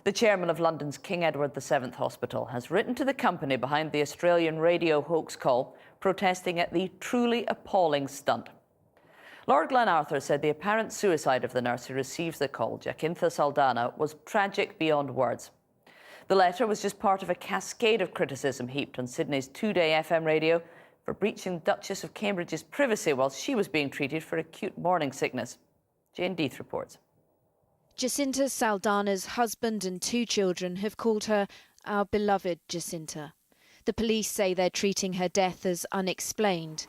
The chairman of London's King Edward VII Hospital has written to the company behind the Australian radio hoax call, protesting at the truly appalling stunt. Lord Glenarthur said the apparent suicide of the nurse who received the call, Jacinta Saldana, was tragic beyond words. The letter was just part of a cascade of criticism heaped on Sydney's 2-day FM radio for breaching the Duchess of Cambridge's privacy while she was being treated for acute morning sickness. Jane Death reports. Jacinta Saldana's husband and 2 children have called her our beloved Jacinta. The police say they're treating her death as unexplained.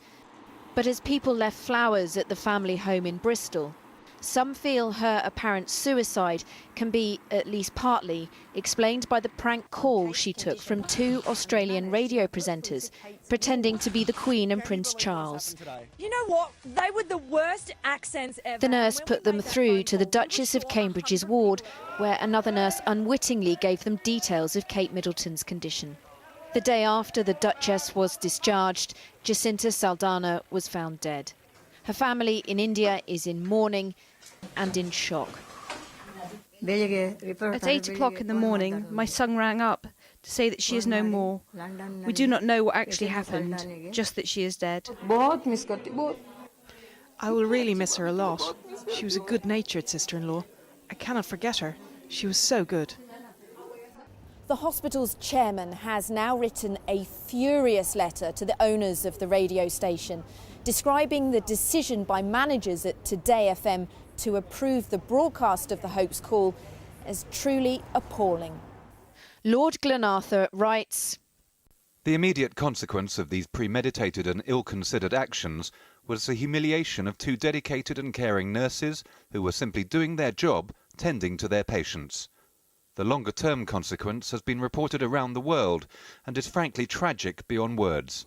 But as people left flowers at the family home in Bristol, some feel her apparent suicide can be, at least partly, explained by the prank call she took from 2 Australian radio presenters, pretending to be the Queen and Prince Charles. You know what? They were the worst accents ever. The nurse put them through to the Duchess of Cambridge's ward, where another nurse unwittingly gave them details of Kate Middleton's condition. The day after the Duchess was discharged, Jacinta Saldana was found dead. Her family in India is in mourning and in shock. At 8 o'clock in the morning, my son rang up to say that she is no more. We do not know what actually happened, just that she is dead. I will really miss her a lot. She was a good-natured sister-in-law. I cannot forget her. She was so good. The hospital's chairman has now written a furious letter to the owners of the radio station, describing the decision by managers at Today FM to approve the broadcast of the hoax call as truly appalling. Lord Glenarthur writes, "The immediate consequence of these premeditated and ill-considered actions was the humiliation of 2 dedicated and caring nurses who were simply doing their job, tending to their patients. The longer-term consequence has been reported around the world and is frankly tragic beyond words.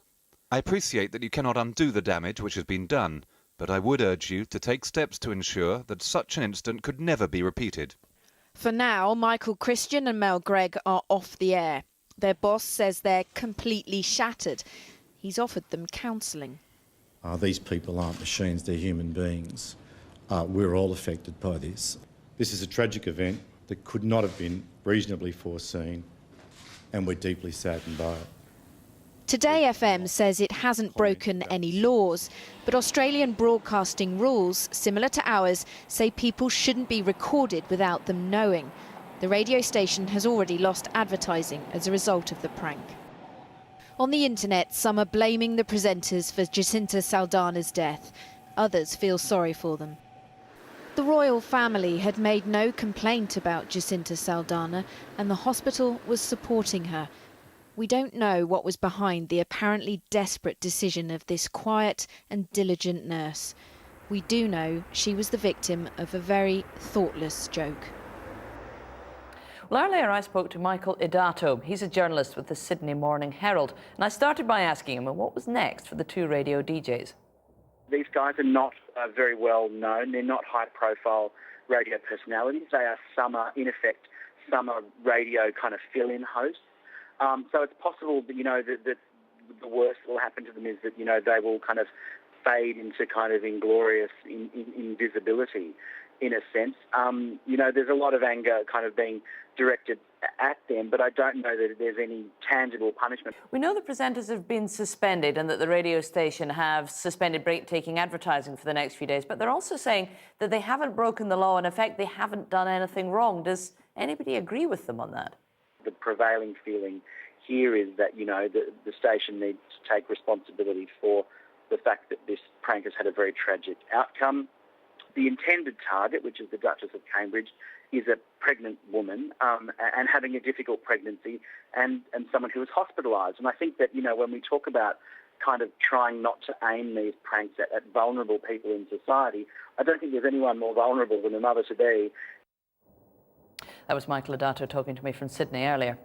I appreciate that you cannot undo the damage which has been done, but I would urge you to take steps to ensure that such an incident could never be repeated." For now, Michael Christian and Mel Gregg are off the air. Their boss says they're completely shattered. He's offered them counselling. These people aren't machines, they're human beings. We're all affected by this. This is a tragic event that could not have been reasonably foreseen, and we're deeply saddened by it. Today FM says it hasn't broken any laws, but Australian broadcasting rules, similar to ours, say people shouldn't be recorded without them knowing. The radio station has already lost advertising as a result of the prank. On the internet, some are blaming the presenters for Jacinta Saldana's death. Others feel sorry for them. The royal family had made no complaint about Jacinta Saldana, and the hospital was supporting her. We don't know what was behind the apparently desperate decision of this quiet and diligent nurse. We do know she was the victim of a very thoughtless joke. Well, earlier I spoke to Michael Idato. He's a journalist with the Sydney Morning Herald, and I started by asking him what was next for the 2 radio DJs. These guys are not very well known. They're not high-profile radio personalities. They are in effect, summer radio kind of fill-in hosts. So it's possible that, that the worst that will happen to them is that, they will kind of fade into kind of inglorious invisibility, in a sense. There's a lot of anger kind of being directed at them, but I don't know that there's any tangible punishment. We know the presenters have been suspended and that the radio station have suspended break-taking advertising for the next few days, but they're also saying that they haven't broken the law. In effect, they haven't done anything wrong. Does anybody agree with them on that? The prevailing feeling here is that, the station needs to take responsibility for the fact that this prank has had a very tragic outcome. The intended target, which is the Duchess of Cambridge, is a pregnant woman and having a difficult pregnancy and someone who is hospitalised. And I think that, when we talk about kind of trying not to aim these pranks at vulnerable people in society, I don't think there's anyone more vulnerable than a mother-to-be. That was Michael Idato talking to me from Sydney earlier.